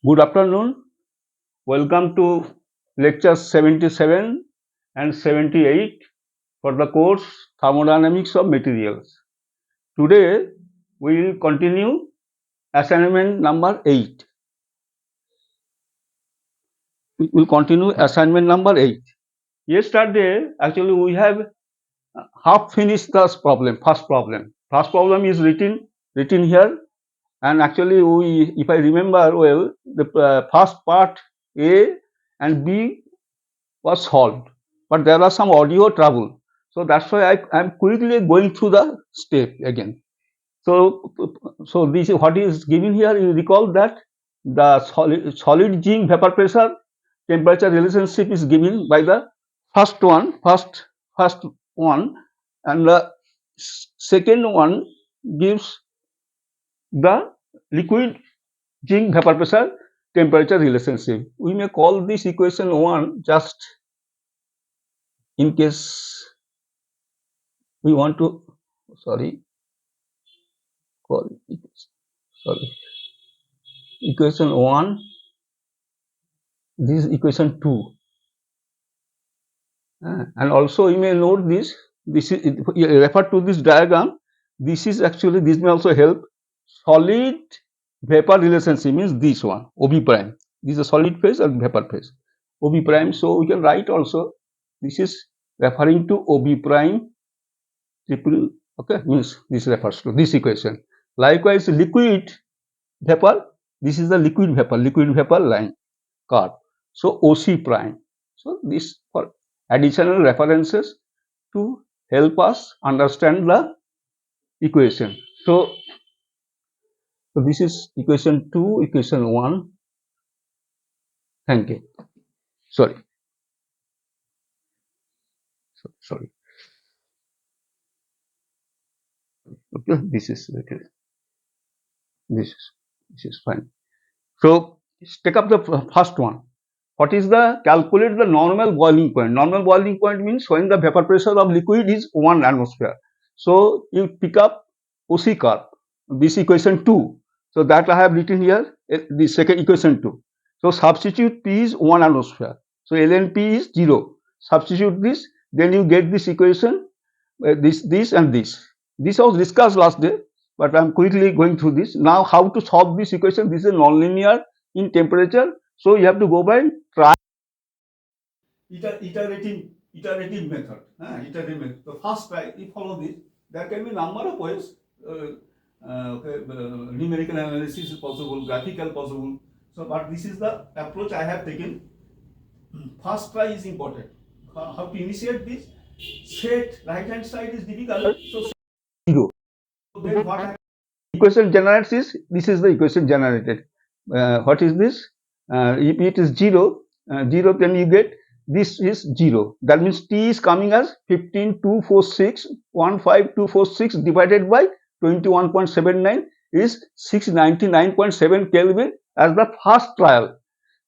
Good afternoon. Welcome to lectures 77 and 78 for the course Thermodynamics of Materials. Today we will continue assignment number 8. We will continue assignment number 8. Yesterday actually we have half finished the problem, first problem. First problem is written here, and actually we, if I remember well, the first part A and B was solved, but there are some audio trouble, so that's why I am quickly going through the step again. So this is what is given here. You recall that the solid zinc vapor pressure temperature relationship is given by the first one, and the second one gives the liquid zinc vapor pressure temperature relationship. We may call this equation 1 just in case we want to call equation 1. This is equation 2, and also you may note this is refer to this diagram. This is actually, this may also help. Solid vapor relationship means this one, OB prime. This is a solid phase and vapor phase, OB prime. So we can write also this is referring to OB prime triple, okay, means this refers to this equation. Likewise, liquid vapor, this is the liquid vapor line curve, so OC prime. So this for additional references to help us understand the equation. So this is equation 2, equation 1. Thank you. Sorry. Okay, this is fine. So take up the first one. What is the calculate the normal boiling point? Normal boiling point means when the vapor pressure of liquid is 1 atmosphere. So you pick up OC curve, this equation 2. So that I have written here, the second equation 2. So substitute P is 1 atmosphere. So ln P is 0. Substitute this, then you get this equation, this and this. This was discussed last day, but I am quickly going through this. Now how to solve this equation? This is nonlinear in temperature, so you have to go by try iterative method. Iterative method. The first try, you follow this. There can be number of ways. Numerical analysis is possible, graphical possible. So, but this is the approach I have taken. First try is important. How to initiate this? Set right hand side is difficult. So 0. So then what happens? Equation generates is, this is the equation generated. What is this? If it is 0, then you get this is 0. That means T is coming as 15,246 divided by 21.79 is 699.7 Kelvin as the first trial.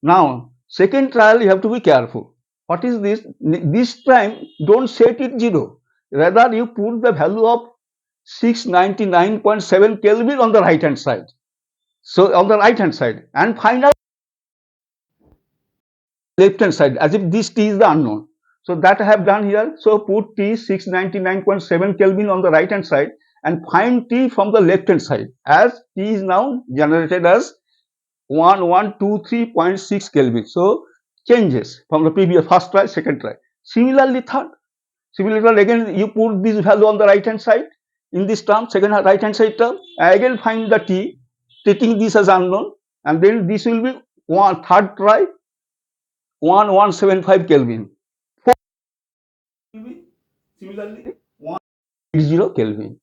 Now second trial you have to be careful. What is this? This time don't set it 0. Rather you put the value of 699.7 Kelvin on the right hand side. So on the right hand side, and find out left hand side as if this T is the unknown. So that I have done here. So put T 699.7 Kelvin on the right hand side and find T from the left hand side, as T is now generated as 1123.6 Kelvin. So changes from the previous first try, second try. Similarly third. Similarly again you put this value on the right hand side in this term, second right hand side term. Again find the T, treating this as unknown, and then this will be third try 1175 Kelvin. Fourth will be similarly 180 Kelvin.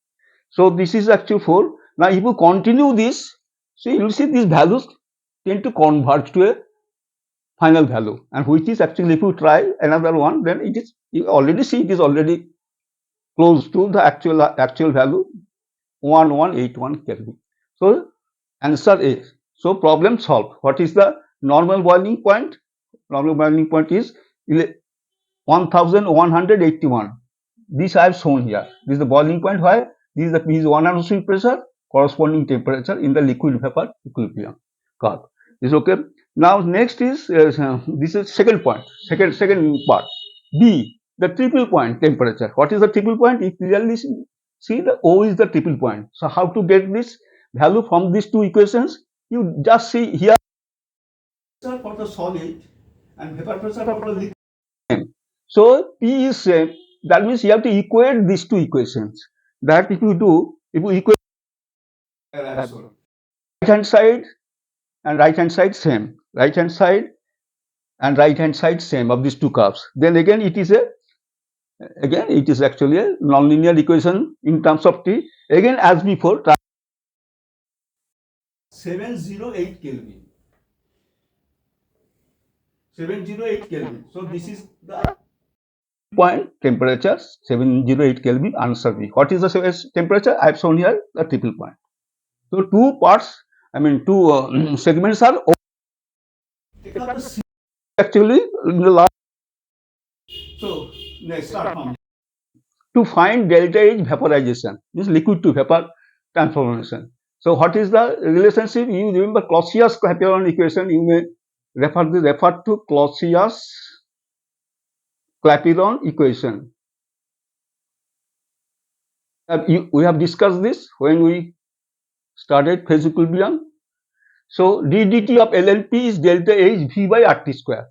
So this is actually 4. Now if you continue this, so you will see these values tend to converge to a final value, and which is actually, if you try another one, then it is, you already see it is already close to the actual value 1181 Kelvin. So answer is, so problem solved. What is the normal boiling point? Normal boiling point is 1181. This I have shown here. This is the boiling point. Why? This is the P is 1 atmosphere pressure, corresponding temperature in the liquid vapor equilibrium curve. Is okay. Now next is this is second point, second part. B, the triple point temperature. What is the triple point? You clearly see the O is the triple point. So how to get this value from these two equations? You just see here for the solid and vapor pressure for the liquid. So P is same. That means you have to equate these two equations. That if you do, if you equate right hand side and right hand side same, right hand side and right hand side same of these two curves, then again it is actually a nonlinear equation in terms of T. Again as before, 708 Kelvin. 708 Kelvin. So this is the point temperature 708 Kelvin, answer B. What is the temperature? I have shown here the triple point. So two parts, I mean two segments are actually in the last. So next start from to find delta H vaporization, means liquid to vapor transformation. So what is the relationship? You remember Clausius-Clapeyron equation. You may refer to Clausius-Clapeyron equation. We have discussed this when we started phase equilibrium. So ddt of ln p is delta H v by RT square.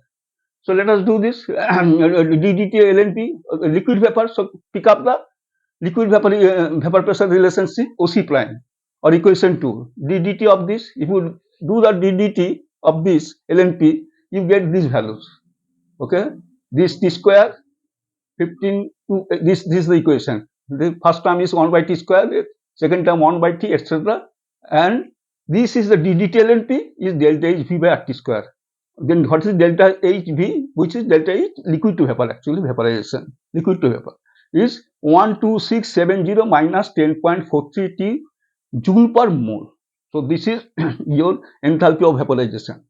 So let us do this. ddt ln p, liquid vapor. So pick up the liquid vapor pressure relationship OC prime or equation 2. ddt of this, if you do the ddt of this ln p, you get these values. Okay, this t square 15 to this is the equation. The first term is 1 by t square, second term 1 by t, etc. And this is the ddt ln p is delta H v by RT square. Then what is delta H v, which is delta H liquid to vapor, actually vaporization, liquid to vapor, is 12670 minus 10.43 T joule per mole. So this is your enthalpy of vaporization,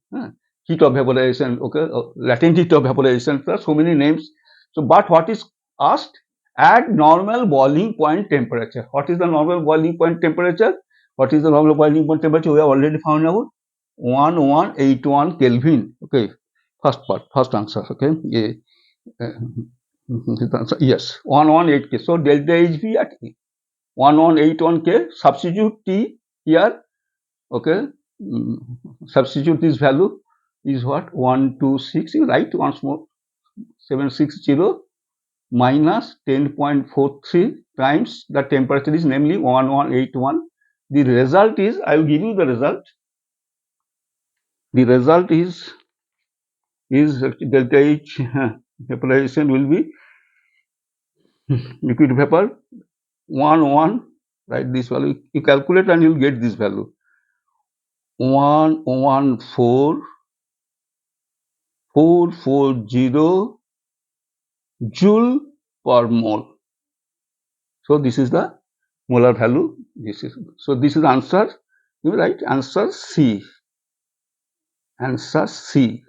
heat of vaporization, okay, latent heat of vaporization. There are so many names. So but what is asked? At normal boiling point temperature. What is the normal boiling point temperature? What is the normal boiling point temperature? We have already found out 1181 Kelvin. Okay, first part, first answer. Okay, yeah. Yes, 118 K. So delta HV at 1181 K. Substitute T here. Okay, substitute this value is what? 126. You write once more. 760 minus 10.43 times the temperature is namely 1181. The result is, I will give you the result. The result is delta H vaporization will be liquid vapor 1, write this value, you calculate and you will get this value 11440 joule per mole. So this is the molar value. This is answer. You write answer C. Answer C.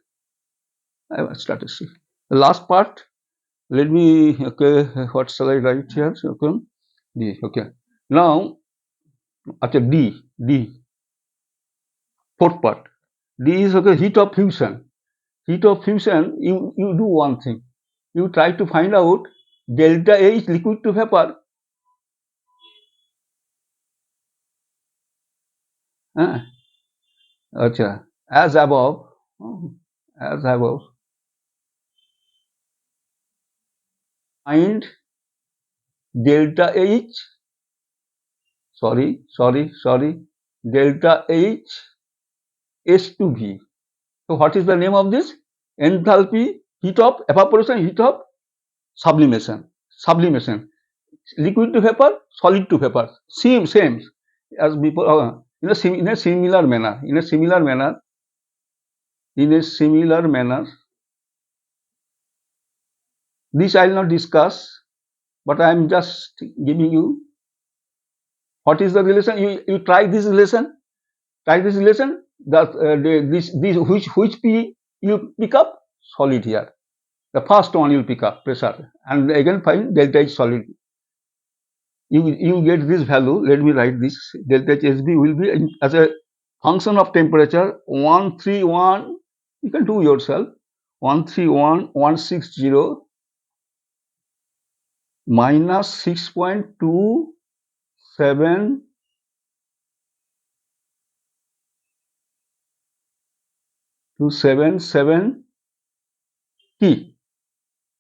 I will start to C. The last part. Let me, okay, what shall I write here? Okay, D. Okay. Now, okay, D. Fourth part. D is okay, heat of fusion. Heat of fusion, you do one thing. You try to find out delta H liquid to vapor. Okay. As above. As above. Find delta H. Sorry. Delta H S to V. So what is the name of this? Enthalpy, heat of evaporation, heat of sublimation. Liquid to vapor, solid to vapor. Same as before. In a similar manner. This I will not discuss, but I am just giving you what is the relation. You try this relation. That which P you pick up? Solid here. The first one you pick up pressure, and again find delta H solid. You get this value. Let me write this. Delta H SB will be as a function of temperature 131, you can do yourself, 131,160 minus 6.27 to 77 T.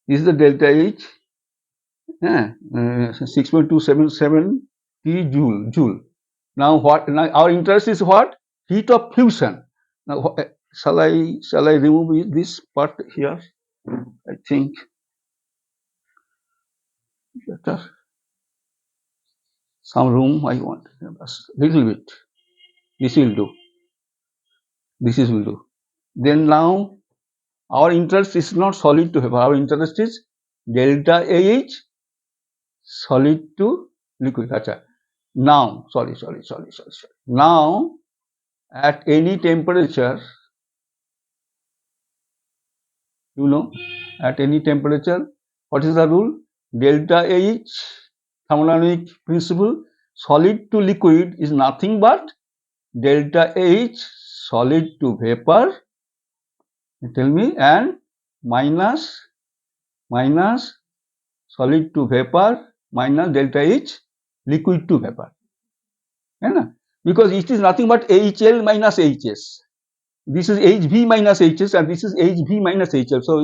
This is the delta H, 6.277 T joule. Now what? Now our interest is what? Heat of fusion. Now shall I remove this part here? I think better. Some room I want. Little bit. This will do. This will do. Then now our interest is not solid to vapor. Our interest is delta AH solid to liquid. Achha. Now, sorry. Now, at any temperature, at any temperature, what is the rule? Delta H, thermodynamic principle, solid to liquid is nothing but delta H solid to vapor, tell me, and minus solid to vapor minus delta H liquid to vapor. Because it is nothing but HL minus HS. This is HV minus HS and this is HV minus HL. So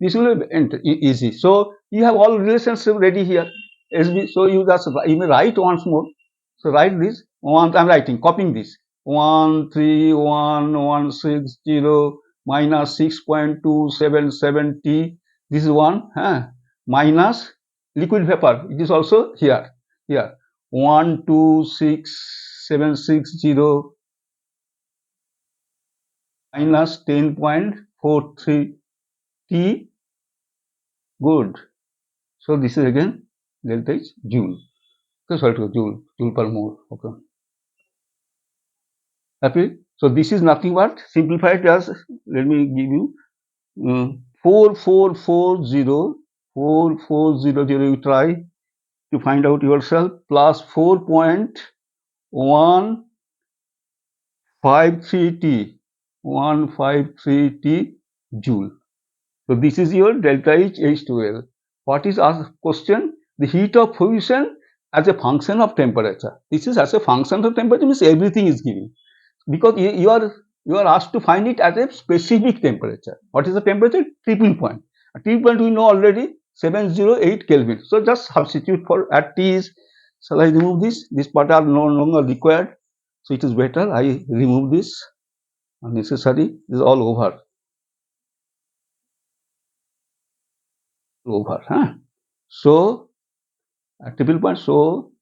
this will be easy. So you have all relationship ready here. SB. So you may write once more. So write this. I'm writing, copying this. 131,160 minus 6.277 T. This is one. Minus liquid vapor. It is also here. 126,760 minus 10.43 T. Good. So this is again delta H joule. Okay, sorry, joule per mole. Okay. Happy? So this is nothing but simplified as, let me give you 4,440. You try to find out yourself, plus 4.153 T. 153 T joule. So this is your delta H H2L. What is our question? The heat of fusion as a function of temperature. This is as a function of temperature, means everything is given. Because you are asked to find it at a specific temperature. What is the temperature? Triple point. A triple point we know already, 708 Kelvin. So just substitute for at T is, shall I remove this? This part are no longer required. So it is better I remove this. Unnecessary. This is all over. So at triple point, so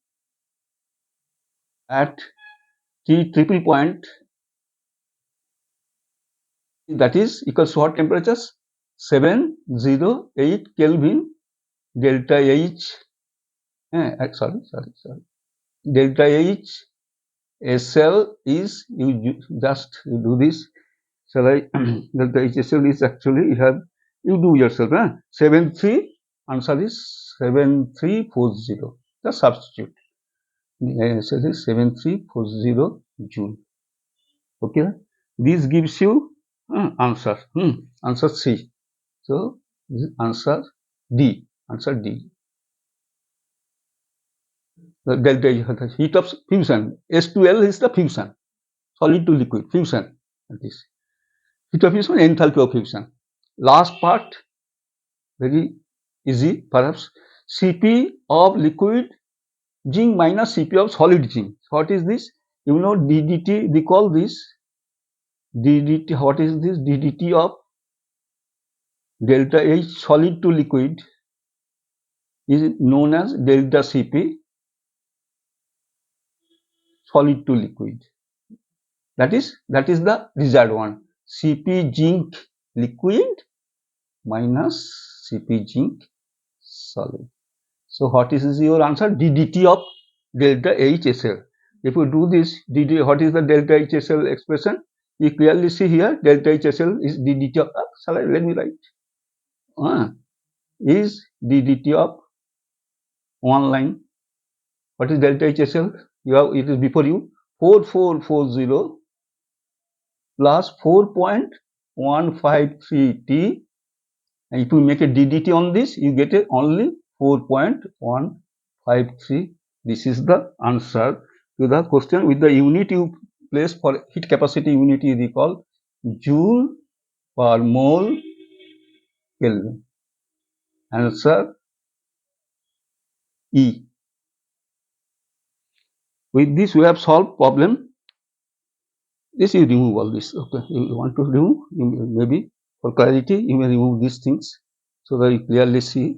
at T triple point, that is equals to what temperatures? 708 Kelvin. Delta H, sorry, delta H SL is, you just do this. Shall I? Delta H SL is actually, you do yourself. 73, answer is 7340. Just substitute. SL is 7340 joule. Okay, this gives you answer. Answer C. So this is answer D. Answer D. The delta heat of fusion. S2L is the fusion, solid to liquid fusion. This heat of fusion, enthalpy of fusion. Last part, very easy perhaps. Cp of liquid zinc minus Cp of solid zinc. What is this? You know ddt. Recall this. ddt. What is this? ddt of delta H solid to liquid is known as delta Cp solid to liquid. That is the desired one. Cp zinc liquid minus Cp zinc solid. So what is your answer? ddt of delta HSL. If you do this, what is the delta HSL expression? You clearly see here, delta HSL is ddt of, let me write, is ddt of one line. What is delta HSL? It is before you, 4440 plus 4.153 T, and if you make a DDT on this, you get a only 4.153. This is the answer to the question. With the unit you place for heat capacity unit is called joule per mole Kelvin. Answer E. With this we have solved problem. This you remove all this. Okay, you want to remove, maybe for clarity you may remove these things so that you clearly see.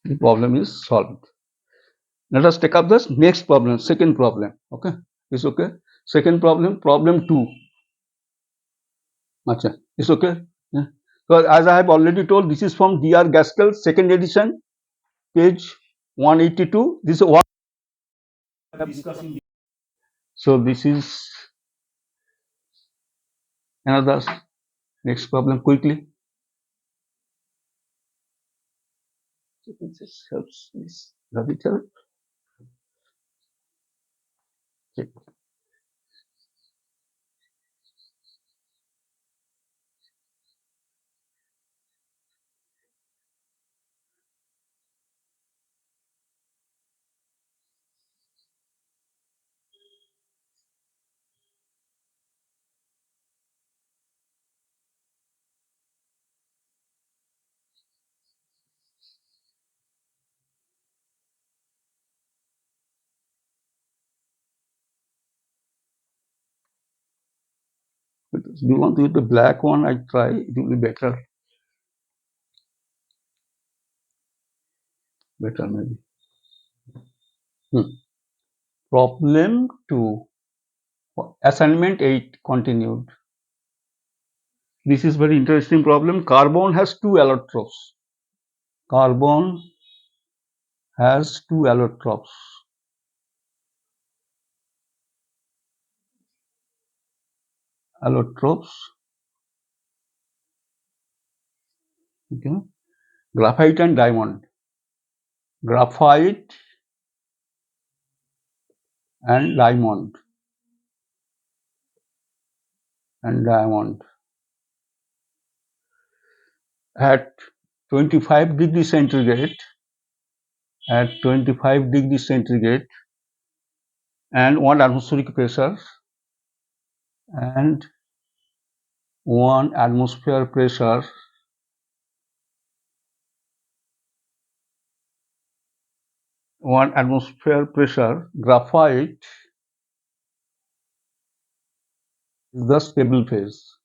The problem is solved. Let us take up this next problem, second problem. Okay, it's okay. Second problem, problem 2. Acha, it's okay. Yeah. So as I have already told, this is from D.R. Gaskell, second edition, page 182. This is what I have discussing. So this is another next problem quickly. This helps this. Does it help? Okay. Do you want to use the black one? I try. It will be better. Better maybe. Problem 2. Assignment 8 continued. This is very interesting problem. Carbon has 2 allotropes. Carbon has 2 allotropes. Allotropes. Okay. Graphite and diamond. Graphite and diamond. And diamond. At 25 degrees centigrade. At 25 degrees centigrade. And 1 atmospheric pressure. And 1 atmosphere pressure. 1 atmosphere pressure. Graphite is the stable phase.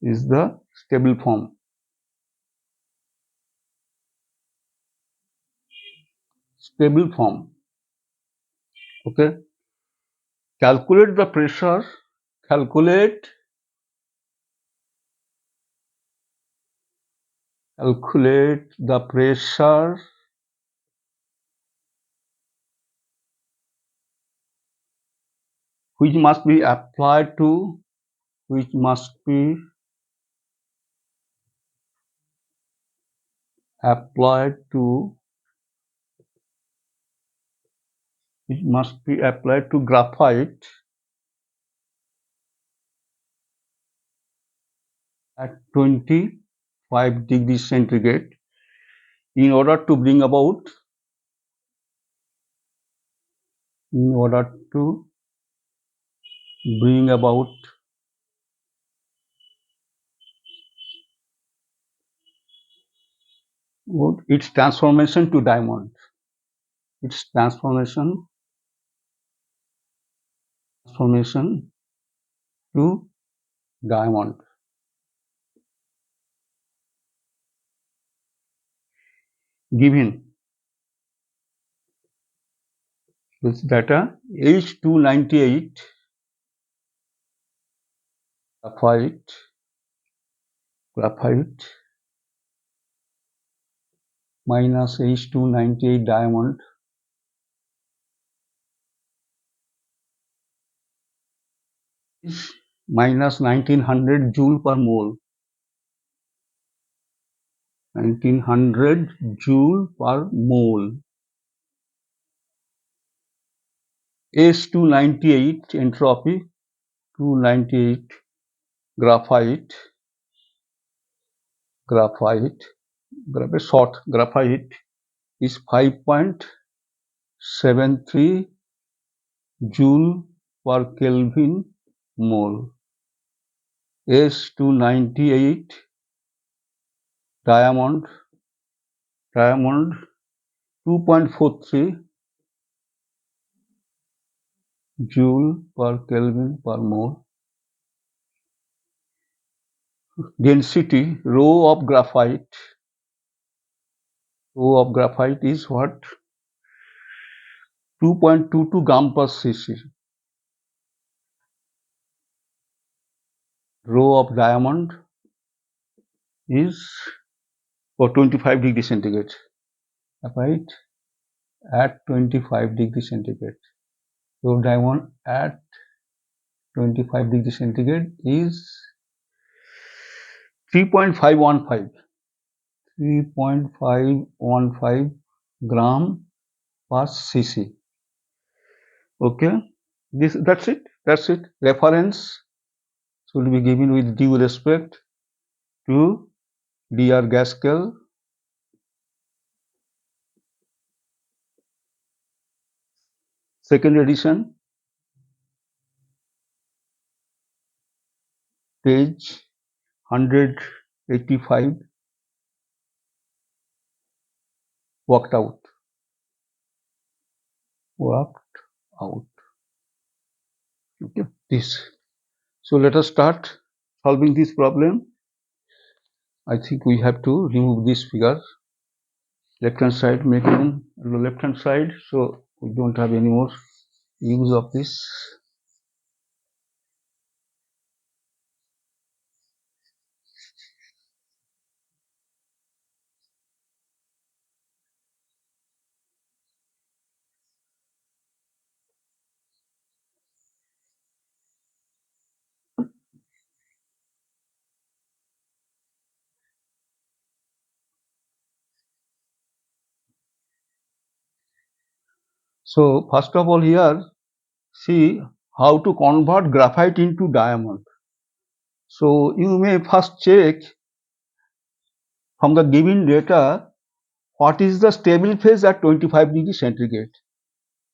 Is the stable form. Stable form. Okay. Calculate the pressure. Calculate the pressure which must be applied to which must be applied to graphite at 25 degrees centigrade in order to bring about its transformation to diamond. Its transformation to diamond. Given this data, H298 graphite minus H298 diamond is minus 1900 joule per mole. 1900 joule per mole. S298 entropy, 298 graphite, short graphite is 5.73 joule per Kelvin mole. S298 diamond 2.43 joule per Kelvin per mole. Density rho of graphite is what? 2.22 gram per cc. Rho of diamond is for 25 degree centigrade. Right? At 25 degree centigrade. So diamond at 25 degree centigrade is 3.515 gram per cc. Okay, that's it. Reference should be given with due respect to DR Gaskell. Second edition, page 185, worked out. Okay, this. So let us start solving this problem. I think we have to remove this figure. Left hand side, make it on the left hand side, so we don't have any more use of this. So first of all, here see how to convert graphite into diamond. So you may first check from the given data what is the stable phase at 25 degree centigrade.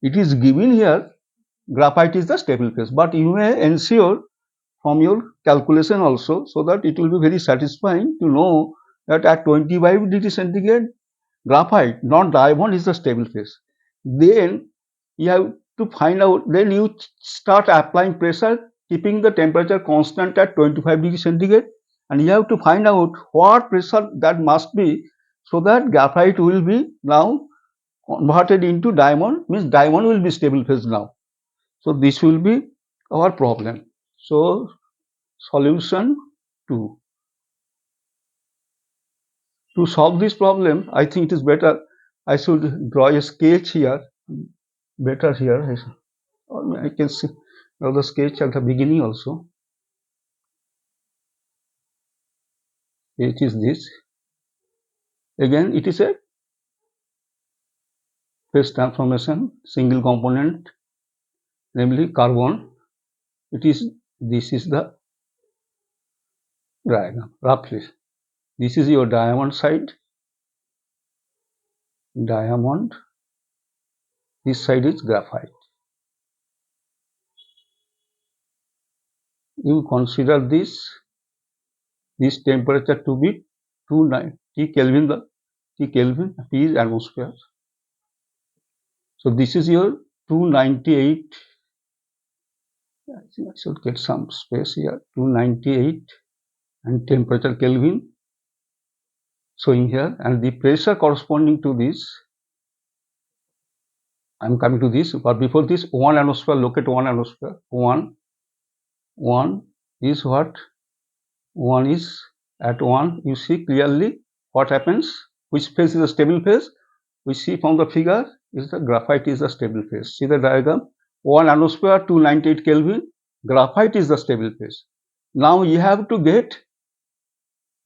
It is given here graphite is the stable phase, but you may ensure from your calculation also, so that it will be very satisfying to know that at 25 degree centigrade graphite, not diamond, is the stable phase. Then you have to find out, then you start applying pressure, keeping the temperature constant at 25 degree centigrade, and you have to find out what pressure that must be, so that graphite will be now converted into diamond, means diamond will be stable phase now. So this will be our problem. So solution 2. To solve this problem, I think it is better I should draw a sketch here. Better here, I can see now the sketch at the beginning also. It is this. Again, it is a phase transformation, single component, namely carbon. This is the diagram, roughly. This is your diamond side. Diamond. This side is graphite. You consider this temperature to be 290 Kelvin. T is atmosphere. So this is your 298. I think I should get some space here. 298 and temperature Kelvin showing here, and the pressure corresponding to this. I am coming to this, but before this, 1 atmosphere. Locate 1 atmosphere. 1 is what? 1 is at 1. You see clearly what happens. Which phase is a stable phase? We see from the figure is the graphite is the stable phase. See the diagram. 1 atmosphere, 298 Kelvin. Graphite is the stable phase. Now you have to get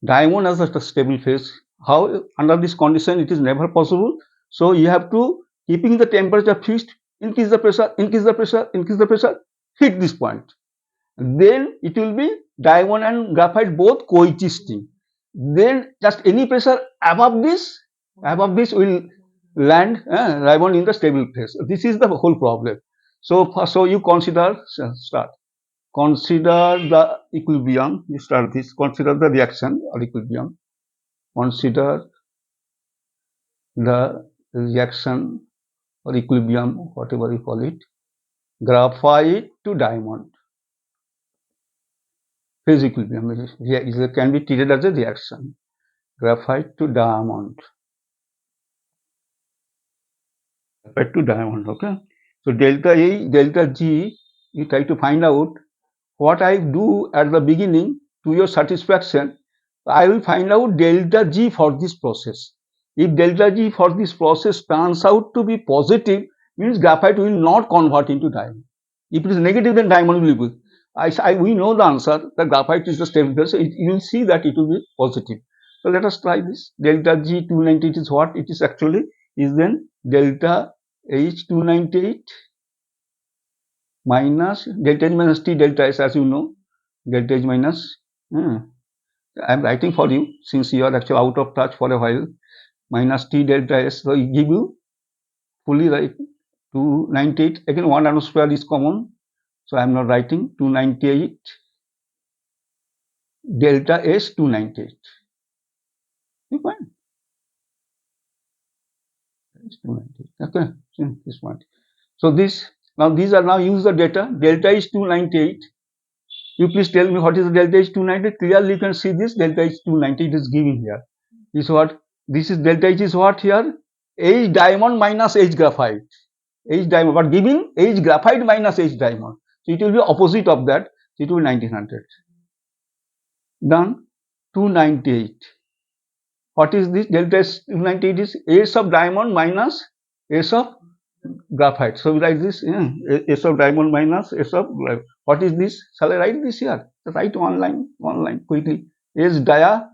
diamond as a stable phase. How under this condition it is never possible. So you have to keeping the temperature fixed, increase the pressure, increase the pressure, increase the pressure, hit this point. Then it will be diamond and graphite both coexisting. Then just any pressure above this will land diamond in the stable phase. This is the whole problem. So you consider start. Consider the equilibrium. You start this. Consider the reaction or equilibrium. Consider the reaction or equilibrium, whatever you call it, graphite to diamond. Phase equilibrium can be treated as a reaction. Graphite to diamond. Graphite to diamond, okay? So delta A, delta G, you try to find out what I do at the beginning to your satisfaction. I will find out delta G for this process. If delta G for this process turns out to be positive, means graphite will not convert into diamond. If it is negative, then diamond will be. We know the answer. The graphite is the stable phase, so you will see that it will be positive. So let us try this. Delta G 298 is what it is actually is then delta H 298 minus delta H minus T delta S, as you know, delta H minus. I am writing for you since you are actually out of touch for a while. Minus T delta S, so it give you fully right 298. Again, 1 nanosquare is common, so I am not writing 298 delta S 298. You find it's 298. Okay, this one. So this now these are now use the data. Delta is 298. You please tell me what is the delta H 298. Clearly you can see this delta H 298 is given here. Is what this is delta H is what here? H diamond minus H graphite. H diamond, but giving H graphite minus H diamond. So it will be opposite of that. So it will be 1900. Done. 298. What is this? Delta S 298 is S of diamond minus S of graphite. So we write this S of diamond minus S of graphite. What is this? Shall I write this here? Write one line quickly. S dia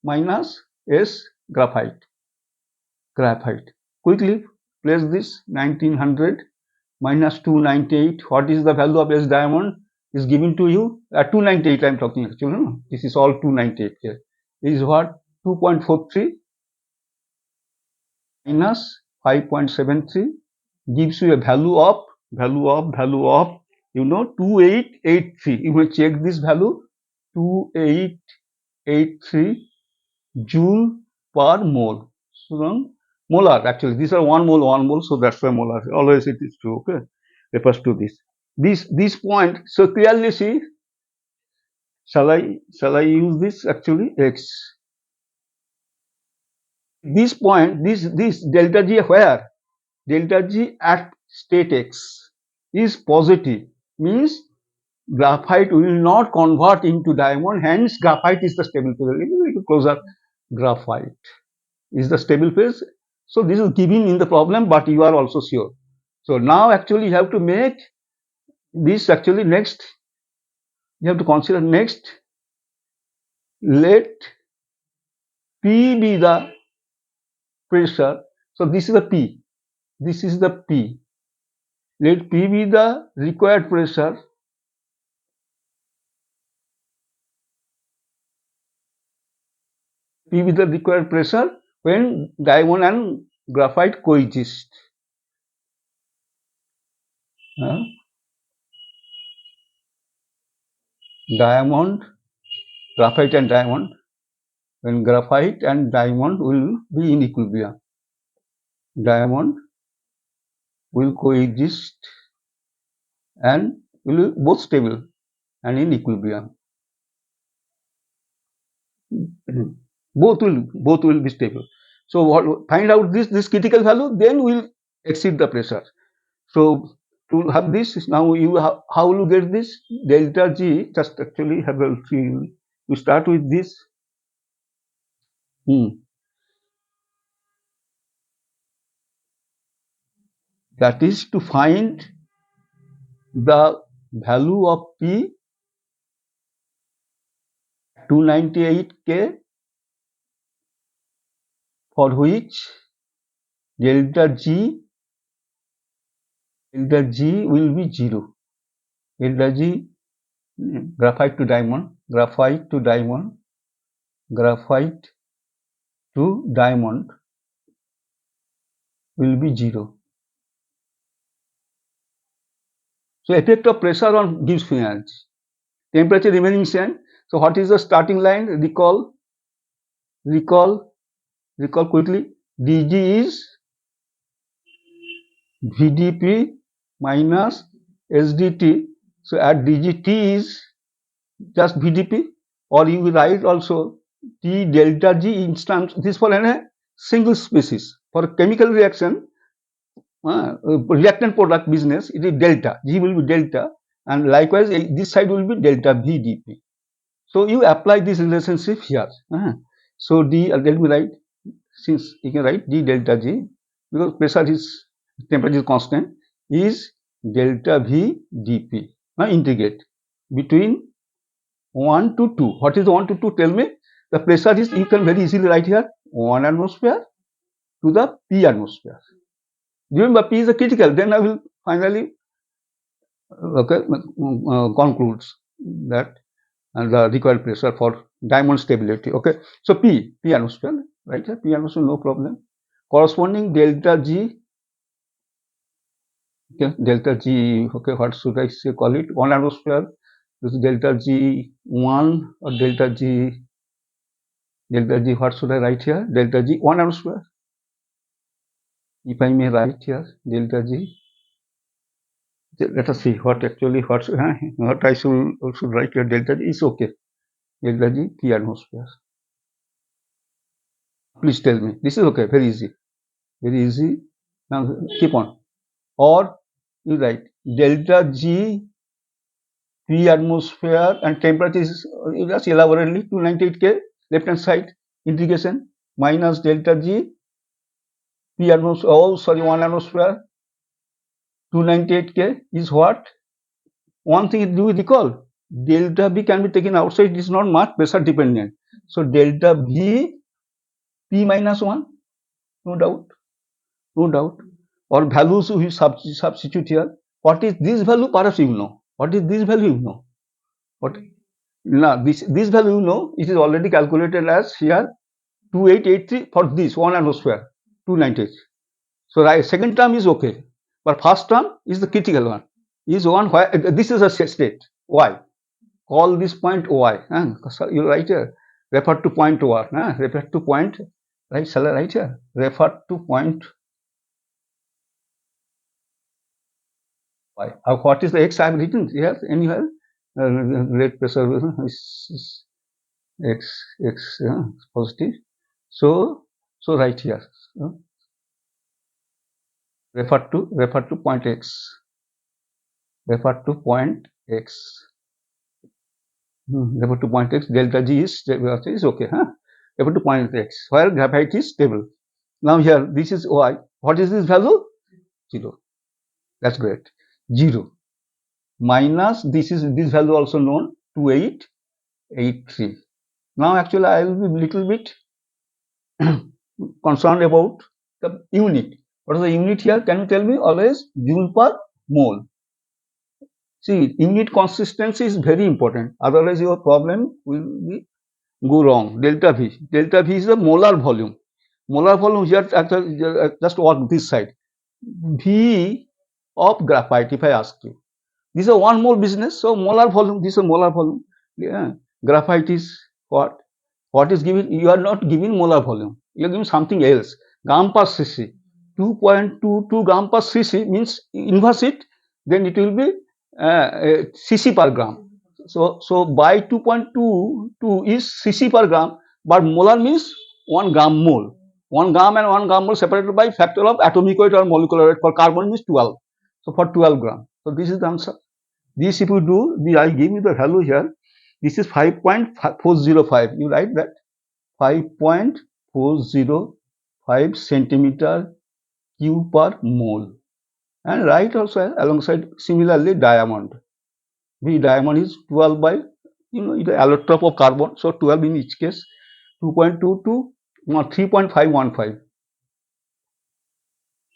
minus S graphite. Quickly place this 1900 minus 298. What is the value of S diamond? Is given to you at 298. I am talking actually. No? This is all 298 here. Is what? 2.43 minus 5.73 gives you a value of 2883. You will check this value 2883 joule per mole. So molar actually these are 1 mole, so that's why molar. Always it is true. Okay, refers to this. This point. So clearly see. Shall I use this actually X? This point, this delta G where? Delta G at state X is positive, means graphite will not convert into diamond, hence graphite is the stable phase. A little closer, graphite is the stable phase. So this is given in the problem, but you are also sure. So now actually you have to make this actually next, you have to consider next, let P be the pressure. So this is the P, this is the P. Let P be the required pressure P with the required pressure when diamond and graphite coexist. Diamond, graphite and diamond, when graphite and diamond will be in equilibrium. Diamond will coexist and will be both stable and in equilibrium. Both will be stable. So find out this critical value, then we'll exceed the pressure. So to have this, now you how will you get this delta G? Just actually have a feel. You start with this. That is to find the value of P 298 K for which delta G will be 0. Delta G, graphite to diamond will be 0. So effect of pressure on gives free energy. Temperature remaining same. So what is the starting line? Recall quickly. dG is VdP minus SdT. So at dGt is just VdP, or you will write also T delta G instance. This for a single species. For a chemical reaction, reactant product business, it is delta. G will be delta, and likewise this side will be delta VdP. So you apply this relationship here. So D, let me write, since you can write D delta G, because pressure is, temperature is constant, is delta V dP. Now integrate between 1 to 2. What is 1 to 2? Tell me. The pressure is, you can very easily write here 1 atmosphere to the P atmosphere. Remember, P is a critical. Then I will finally concludes that the required pressure for diamond stability. Okay, so P atmosphere, right here, P atmosphere, no problem. Corresponding delta G, okay, delta G, okay, what should I say, call it 1 atmosphere. This is delta G 1 or delta G, what should I write here? Delta G 1 atmosphere. If I may write here delta G, let us see what actually what I should write here. Delta G is okay. Delta G P atmosphere. Please tell me. This is okay. Very easy. Very easy. Now keep on. Or you write delta G P atmosphere and temperature is, you just elaborately 298 K left hand side integration minus delta G P atmosphere, 1 atmosphere 298 K is what? One thing do you recall? Delta V can be taken outside, it is not much pressure dependent. So delta V P minus 1, no doubt. Or values we substitute here. What is this value? Perhaps you know. What is this value? You know. What? Now this value, you know, it is already calculated as here 2883 for this 1 atmosphere 298. So right, second term is okay, but first term is the critical one. Is one why this is a state y. Call this point y. You write here. Refer to point y. Refer to point. Right? Shall I write here? Refer to point y. What is the x I have written here? Anywhere? Rate pressure is x positive. So right here. Refer to point x. Refer to point x. Refer to point x. Delta G is okay. Refer to point x, where graphite is stable. Now here this is y. What is this value? 0. That's great. 0 minus this value also known 2883. Now actually I will be little bit concerned about the unit. What is the unit here? Can you tell me? Always joule per mole. See, unit consistency is very important. Otherwise, your problem will be go wrong. Delta V. Delta V is the molar volume. Molar volume here, just work this side. V of graphite, if I ask you. This is a 1 mole business, so molar volume, this is a molar volume. Yeah. Graphite is what? What is given? You are not giving molar volume. You are giving something else. Gram per cc. 2.22 gram per cc means inverse it, then it will be cc per gram. So by 2.22 is cc per gram, but molar means 1 gram mole. 1 gram and 1 gram mole separated by factor of atomic weight or molecular weight. For carbon means 12. So for 12 gram. So this is the answer. This if you do, I give you the value here. This is 5.405. You write that 5.405 centimeter cube per mole. And write also alongside similarly diamond. The diamond is 12 by, the allotrope of carbon. So 12 in each case. 2.22 3.515.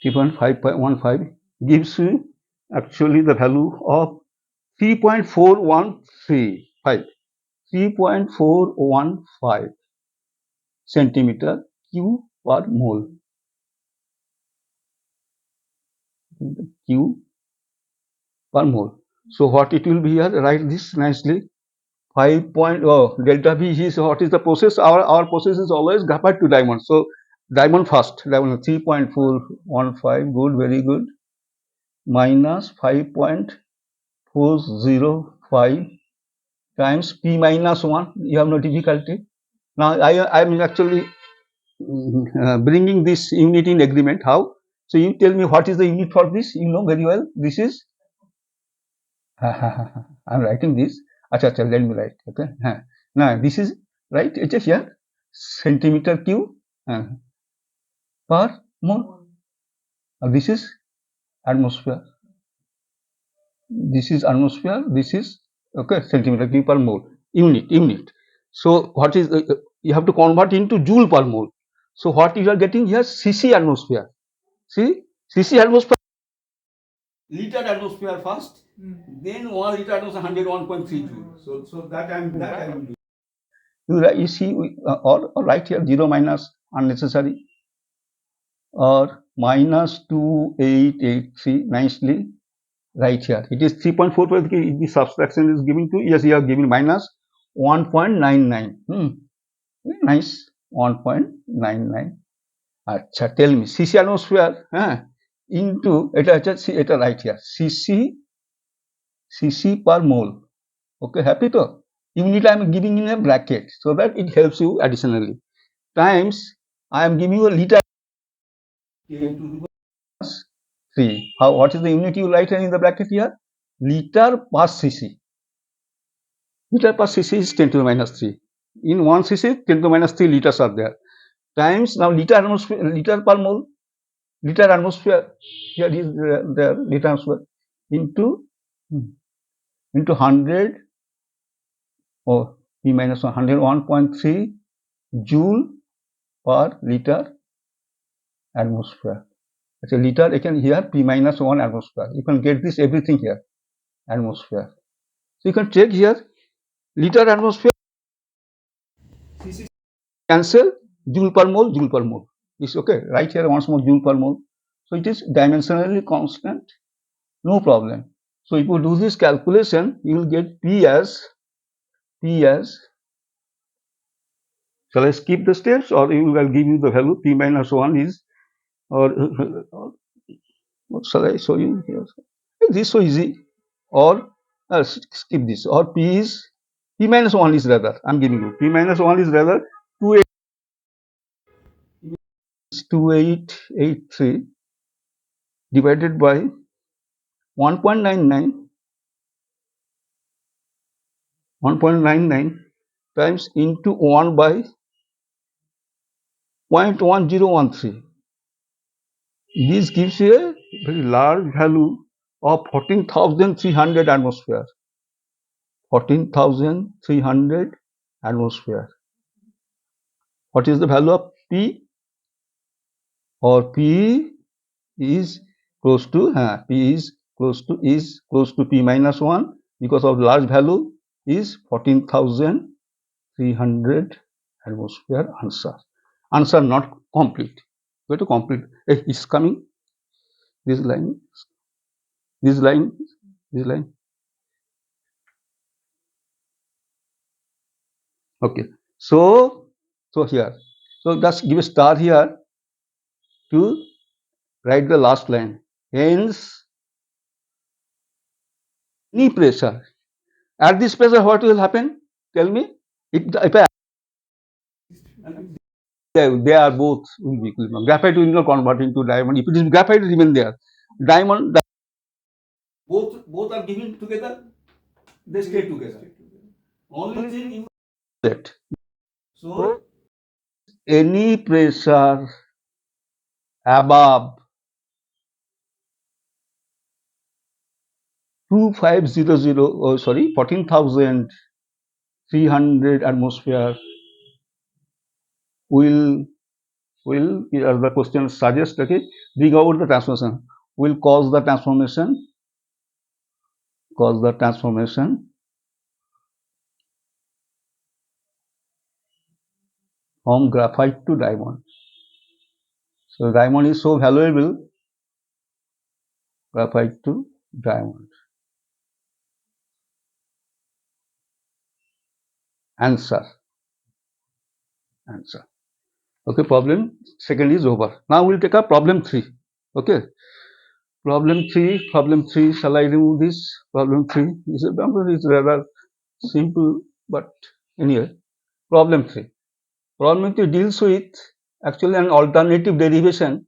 3.515 gives you actually the value of 3.4135. 3.415 centimeter Q per mole. Q per mole. So what it will be here? Write this nicely. 5 point, oh, delta V is what is the process? Our process is always graphite to diamond. So diamond first, diamond 3.415, good, very good, minus 5.405 times P minus 1. You have no difficulty. Now I am actually bringing this unit in agreement. How? So you tell me what is the unit for this? You know very well. This is I'm writing this. Acha, let me write. Okay. Now this is right. It is here centimeter cube per mole. This is atmosphere. This is atmosphere. This is okay centimeter cube per mole. Unit. So what is you have to convert into joule per mole. So what you are getting here? Cc atmosphere. See, Cc atmosphere. Liter atmosphere first, then 1 liter atmosphere 101.3 joule. So that I will do. You see, or right here 0 minus unnecessary, or minus 2883 nicely right here. It is 3.45. The subtraction is giving to, yes, you are giving minus 1.99. Very nice, 1.99. Acha, tell me Cc atmosphere into এটা right here Cc per mole. Okay, happy to? Unit I am giving in a bracket so that it helps you additionally. Times I am giving you a liter 3. What is the unit you write in the bracket here? Liter per cc. Liter per cc is 10 to the minus 3. In 1 cc, 10 to the minus 3 liters are there. Times now liter per mole. Liter atmosphere here is there liter atmosphere into 100 or P minus 101.3 joule per liter atmosphere. It's a liter again here P minus 1 atmosphere. You can get this everything here atmosphere. So you can check here liter atmosphere cancel joule per mole. It's okay. Right here once more joule per mole. So it is dimensionally constant. No problem. So if you do this calculation, you will get P as shall I skip the steps or you will give you the value P minus 1 is or what shall I show you here? This is so easy. Or skip this. Or P minus 1 is rather. I'm giving you P minus 1 is rather 2883 divided by 1.99 times into 1 by 0.1013. This gives you a very large value of 14,300 atmosphere. 14,300 atmosphere. What is the value of P? Or P is close to P minus 1 because of large value is 14,300 atmosphere. Answer not complete. Go to complete. It's coming. This line. Okay. So here. So just give a star here to write the last line. Hence, any pressure. At this pressure, what will happen? Tell me. If they are both will be equilibrium. Graphite will not convert into diamond. If it is graphite, it remain there. Diamond, both are given together. They stay together. Only thing that. So any pressure above 14,300 atmosphere will will, as the question suggests, okay, bring about the transformation, will cause the transformation from graphite to diamond. So diamond is so valuable, graphite to diamond. Answer. Okay, problem second is over. Now we'll take up problem 3. Okay, problem 3, shall I remove this? Problem 3 is rather simple, but anyway, problem 3. Problem 3 deals with actually an alternative derivation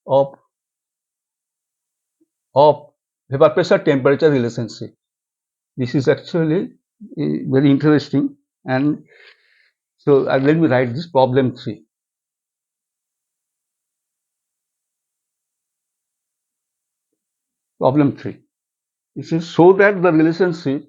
of vapor pressure temperature relationship. This is actually very interesting, and so let me write this problem 3. Problem 3. This is so that the relationship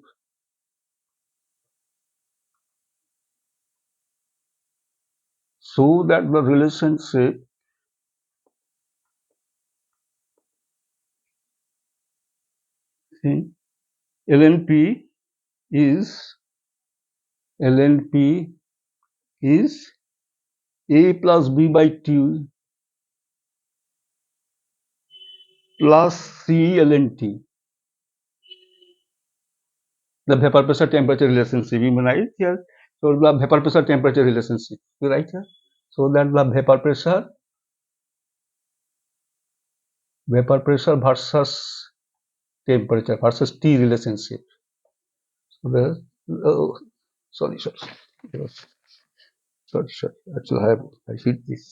see, LNP is A plus B by T plus C LNT. The vapor pressure temperature relationship we write here. So the vapor pressure temperature relationship we write here. So that the vapor pressure versus temperature versus T relationship. So the sorry. Actually, I hit this.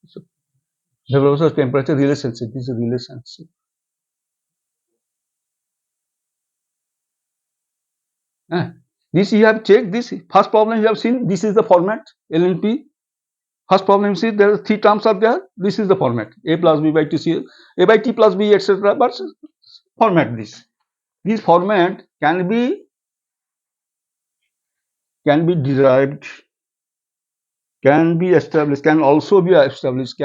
So vapor pressure temperature relationship is a relationship. This you have checked. This first problem you have seen. This is the format LNP. First problem you see there are 3 terms are there. This is the format A plus B by T C A by T plus B etc. But format this. This format can be derived, can be established, can also be established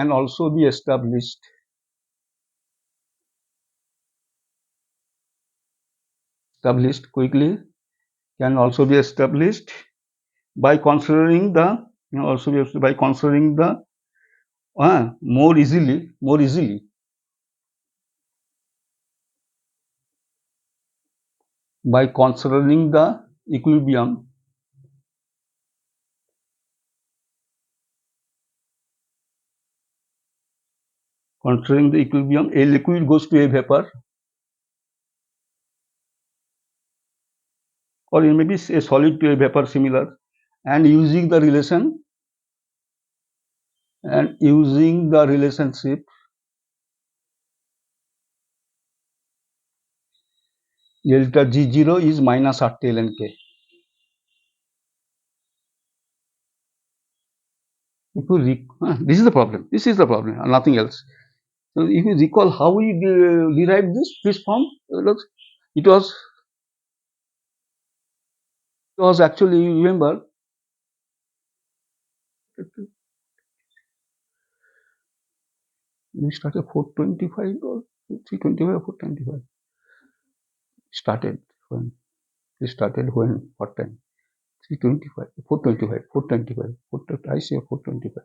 quickly, can also be established by considering the more easily by considering the equilibrium a liquid goes to a vapor, or it may be a solid to a vapor similar, and using the relationship delta G0 is minus RT ln K. If you this is the problem, nothing else. So if you recall how we derived this form, it was actually, remember, we started 425 or 325 or 425. Started when? What time? 325, 425, I say 425.